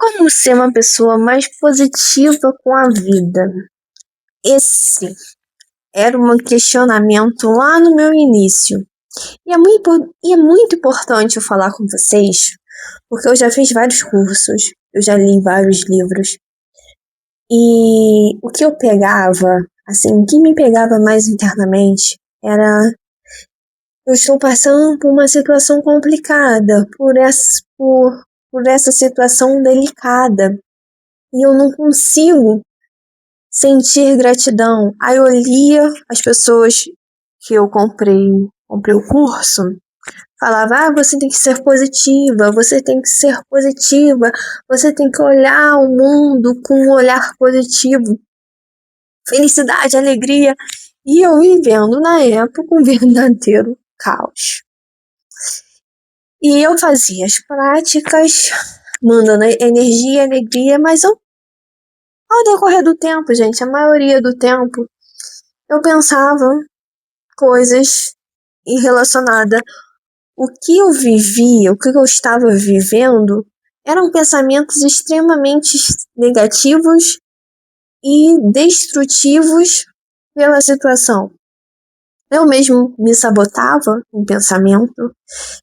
Como ser uma pessoa mais positiva com a vida? Esse era um questionamento lá no meu início. E é muito importante eu falar com vocês, porque eu já fiz vários cursos, eu já li vários livros. E o que eu pegava, assim, o que me pegava mais internamente era: eu estou passando por uma situação complicada, por essa situação delicada, e eu não consigo sentir gratidão. Aí eu lia as pessoas que eu comprei o curso, falava: você tem que ser positiva, você tem que ser positiva, você tem que olhar o mundo com um olhar positivo, felicidade, alegria. E eu vivendo na época um verdadeiro caos. E eu fazia as práticas, mandando energia, alegria, mas ao decorrer do tempo, gente, a maioria do tempo, eu pensava coisas relacionadas. O que eu vivia, o que eu estava vivendo, eram pensamentos extremamente negativos e destrutivos pela situação. Eu mesmo me sabotava em pensamento.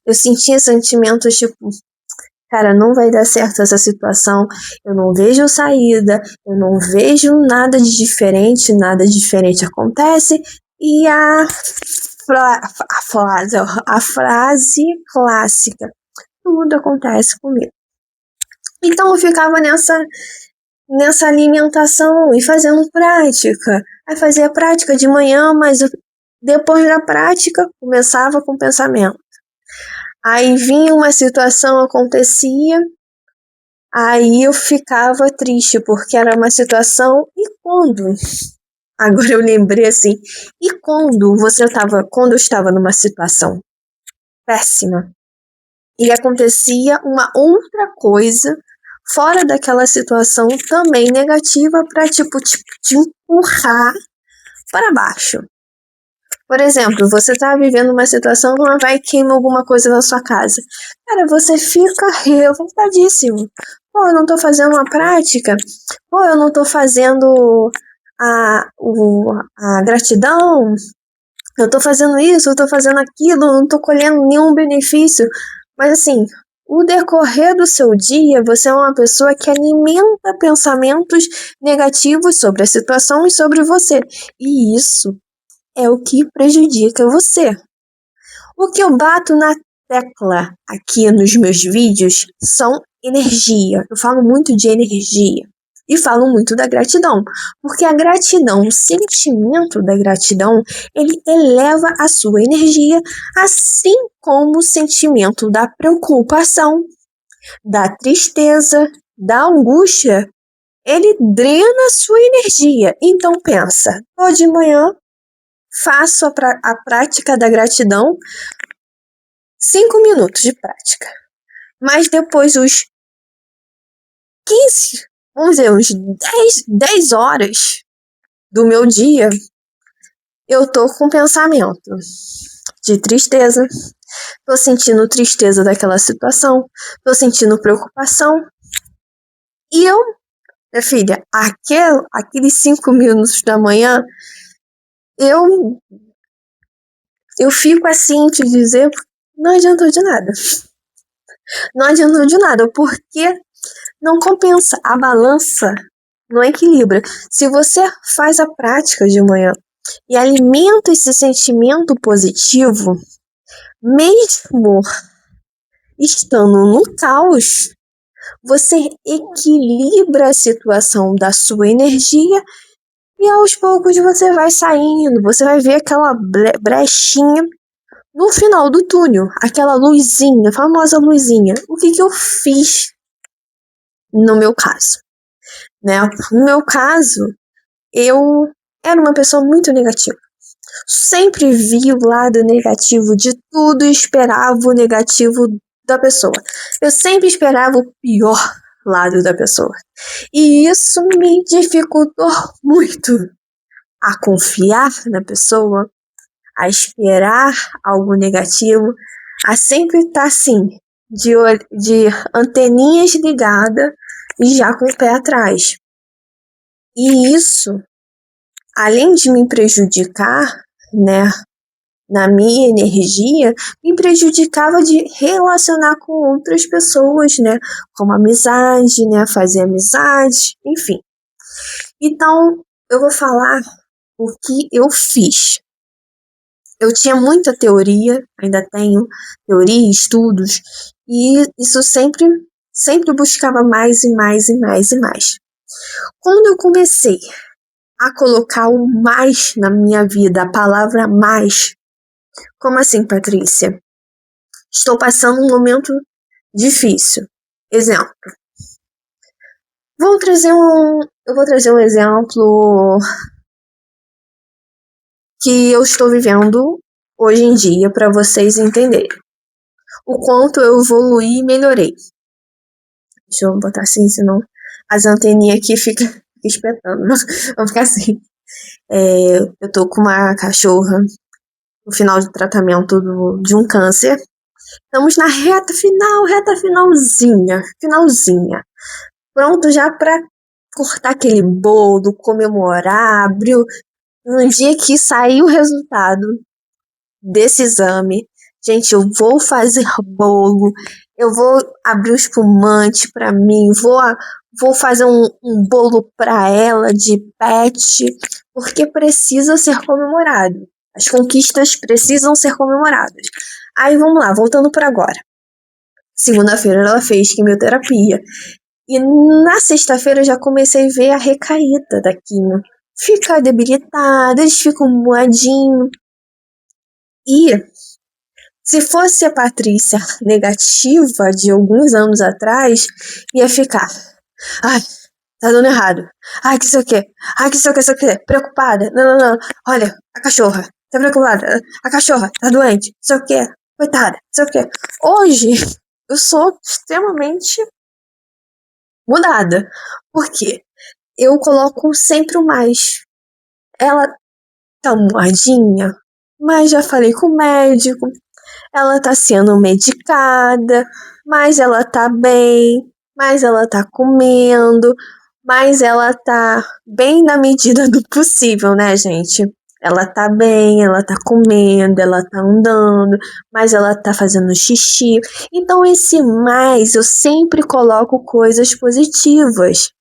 Eu sentia sentimentos tipo: cara, não vai dar certo essa situação, eu não vejo saída, eu não vejo nada de diferente, nada diferente acontece. E a frase clássica: tudo acontece comigo. Então eu ficava nessa alimentação e fazendo prática. Aí fazia prática de manhã, mas depois da prática começava com pensamento. Aí vinha uma situação, acontecia, aí eu ficava triste, porque era uma situação. E quando? Agora eu lembrei assim, e quando eu estava numa situação péssima e acontecia uma outra coisa fora daquela situação também negativa para te empurrar para baixo. Por exemplo, você tá vivendo uma situação, vai queimar alguma coisa na sua casa. Cara, você fica revoltadíssimo. Pô, eu não tô fazendo uma prática. Pô, eu não tô fazendo a gratidão. Eu tô fazendo isso, eu tô fazendo aquilo, não tô colhendo nenhum benefício. Mas assim, o decorrer do seu dia, você é uma pessoa que alimenta pensamentos negativos sobre a situação e sobre você. E isso é o que prejudica você. O que eu bato na tecla aqui nos meus vídeos são energia. Eu falo muito de energia e falo muito da gratidão, porque a gratidão, o sentimento da gratidão, ele eleva a sua energia, assim como o sentimento da preocupação, da tristeza, da angústia, ele drena a sua energia. Então pensa, tô de manhã, faço a prática da gratidão, 5 minutos de prática. Mas depois os 15, vamos dizer, uns 10 horas do meu dia, eu tô com pensamento de tristeza, tô sentindo tristeza daquela situação, tô sentindo preocupação. E eu, minha filha, aqueles 5 minutos da manhã, eu fico assim, te dizer, não adiantou de nada. Não adiantou de nada, porque não compensa. A balança não equilibra. Se você faz a prática de manhã e alimenta esse sentimento positivo, mesmo estando no caos, você equilibra a situação da sua energia e aos poucos você vai saindo, você vai ver aquela brechinha no final do túnel, aquela luzinha, a famosa luzinha. O que eu fiz no meu caso? Né? No meu caso, eu era uma pessoa muito negativa. Sempre vi o lado negativo de tudo e esperava o negativo da pessoa. Eu sempre esperava o pior lado da pessoa. E isso me dificultou muito a confiar na pessoa, a esperar algo negativo, a sempre estar assim, de anteninhas ligadas já com o pé atrás. E isso, além de me prejudicar, né, na minha energia, me prejudicava de relacionar com outras pessoas, né, como amizade, né, fazer amizade, enfim. Então, eu vou falar o que eu fiz. Eu tinha muita teoria, ainda tenho teoria, estudos, e isso sempre buscava mais e mais e mais e mais. Quando eu comecei a colocar o mais na minha vida, a palavra mais, como assim, Patrícia? Estou passando um momento difícil. Exemplo. Eu vou trazer um exemplo que eu estou vivendo hoje em dia para vocês entenderem o quanto eu evoluí e melhorei. Deixa eu botar assim, senão as anteninhas aqui ficam espetando. Vamos ficar assim. Eu tô com uma cachorra no final de tratamento de um câncer. Estamos na reta finalzinha. Pronto já para cortar aquele bolo, comemorar, abriu. No dia que sair o resultado desse exame, gente, eu vou fazer bolo, eu vou abrir o espumante para mim, vou fazer um bolo para ela de pet, porque precisa ser comemorado. As conquistas precisam ser comemoradas. Aí vamos lá, voltando para agora. Segunda-feira ela fez quimioterapia. E na sexta-feira eu já comecei a ver a recaída da quimio. Fica debilitada, eles ficam moadinhos. E se fosse a Patrícia negativa de alguns anos atrás, ia ficar. Ai, tá dando errado. Ai, que sei o quê. Ai, que sei o quê. Preocupada. Não. Olha, a cachorra. Tá preocupada. A cachorra tá doente. Sei o quê. Coitada. Sei o quê. Hoje, eu sou extremamente mudada. Por quê? Eu coloco sempre o mais. Ela tá moadinha, mas já falei com o médico. Ela tá sendo medicada, mas ela tá bem, mas ela tá comendo, mas ela tá bem na medida do possível, né, gente? Ela tá bem, ela tá comendo, ela tá andando, mas ela tá fazendo xixi. Então, esse mais eu sempre coloco coisas positivas.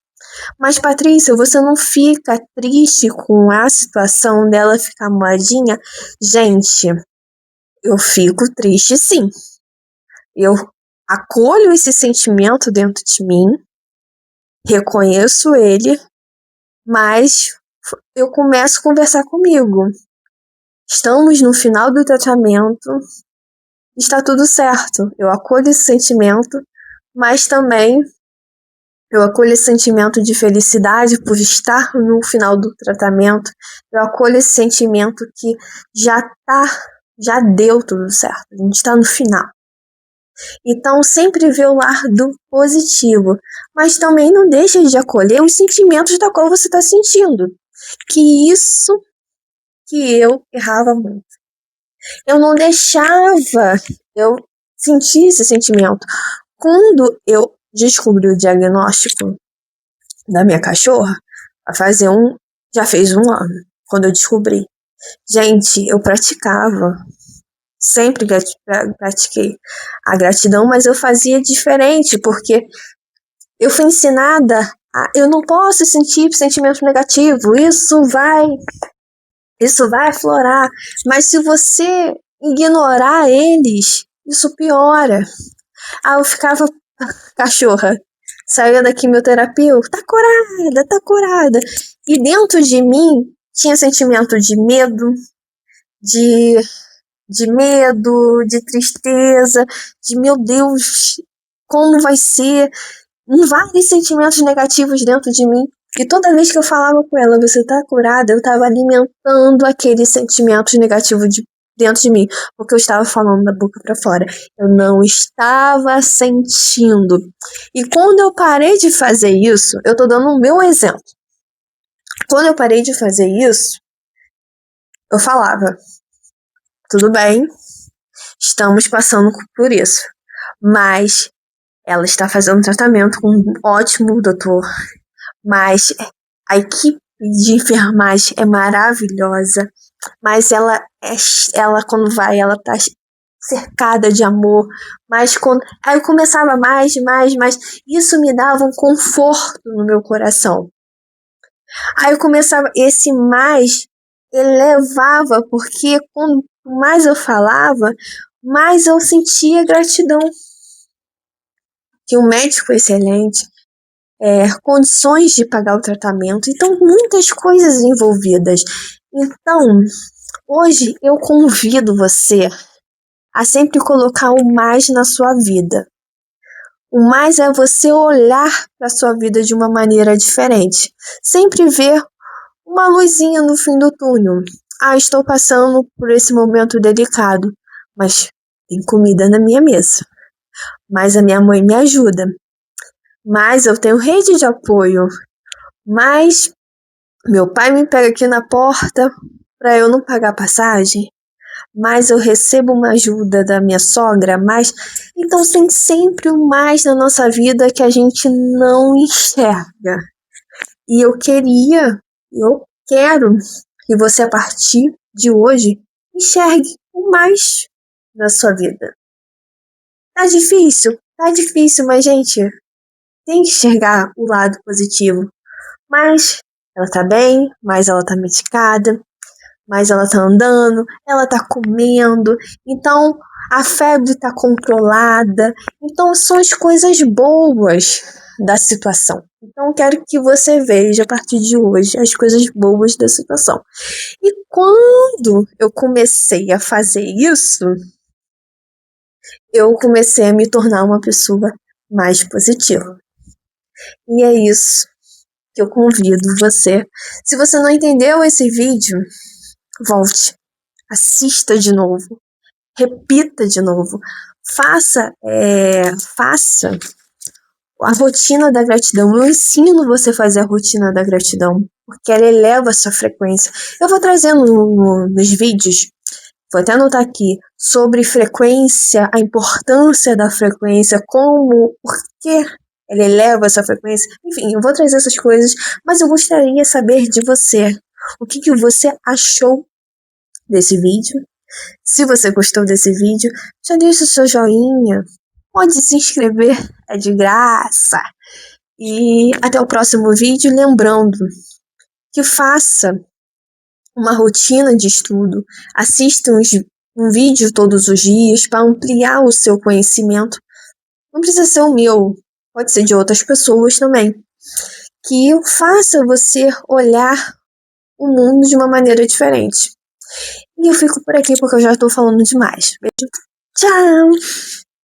Mas, Patrícia, você não fica triste com a situação dela ficar moadinha? Gente, eu fico triste sim. Eu acolho esse sentimento dentro de mim, reconheço ele, mas eu começo a conversar comigo. Estamos no final do tratamento, está tudo certo. Eu acolho esse sentimento, mas também eu acolho esse sentimento de felicidade por estar no final do tratamento. Eu acolho esse sentimento que já deu tudo certo. A gente está no final. Então, sempre vê o lado positivo, mas também não deixa de acolher os sentimentos da qual você está sentindo. Que isso que eu errava muito. Eu não deixava eu sentir esse sentimento. Quando eu descobri o diagnóstico da minha cachorra, já fez um ano, quando eu descobri. Gente, eu praticava, sempre pratiquei a gratidão, mas eu fazia diferente, porque eu fui ensinada eu não posso sentir sentimento negativo, isso vai aflorar, mas se você ignorar eles, isso piora. Eu ficava, cachorra, saía da quimioterapia, tá curada. E dentro de mim tinha sentimento de, de medo, de tristeza, de meu Deus, como vai ser? Vários sentimentos negativos dentro de mim. E toda vez que eu falava com ela, você tá curada, eu estava alimentando aqueles sentimentos negativos dentro de mim, porque eu estava falando da boca para fora. Eu não estava sentindo. E quando eu parei de fazer isso, eu tô dando o meu exemplo. Quando eu parei de fazer isso, eu falava: tudo bem, estamos passando por isso, mas Ela está fazendo tratamento com um ótimo doutor, mas a equipe de enfermagem é maravilhosa, mas ela quando vai, ela tá cercada de amor, mas quando aí eu começava mais, isso me dava um conforto no meu coração. Aí eu começava, esse mais elevava, porque quanto mais eu falava, mais eu sentia gratidão. Tinha um médico excelente, condições de pagar o tratamento, então muitas coisas envolvidas. Então, hoje eu convido você a sempre colocar o mais na sua vida. O mais é você olhar para a sua vida de uma maneira diferente. Sempre ver uma luzinha no fim do túnel. Ah, estou passando por esse momento delicado, mas tem comida na minha mesa. Mas a minha mãe me ajuda. Mas eu tenho rede de apoio. Mas meu pai me pega aqui na porta para eu não pagar passagem. Mas eu recebo uma ajuda da minha sogra, mas então tem sempre o mais na nossa vida que a gente não enxerga. E eu quero que você a partir de hoje enxergue o mais na sua vida. Tá difícil, mas gente, tem que enxergar o lado positivo. Mas ela tá bem, mas ela tá medicada, mas ela tá andando, ela tá comendo, então a febre tá controlada. Então são as coisas boas da situação. Então eu quero que você veja a partir de hoje as coisas boas da situação. E quando eu comecei a fazer isso, eu comecei a me tornar uma pessoa mais positiva. E é isso que eu convido você. Se você não entendeu esse vídeo, volte, assista de novo, repita de novo, faça a rotina da gratidão. Eu ensino você a fazer a rotina da gratidão, porque ela eleva a sua frequência. Eu vou trazendo nos vídeos, vou até anotar aqui, sobre frequência, a importância da frequência, por que ela eleva essa frequência. Enfim, eu vou trazer essas coisas, mas eu gostaria de saber de você. O que você achou desse vídeo? Se você gostou desse vídeo, já deixa o seu joinha, pode se inscrever, é de graça. E até o próximo vídeo, lembrando que faça uma rotina de estudo, assista um vídeo todos os dias para ampliar o seu conhecimento. Não precisa ser o meu, pode ser de outras pessoas também. Que faça você olhar o mundo de uma maneira diferente. E eu fico por aqui porque eu já estou falando demais. Beijo. Tchau!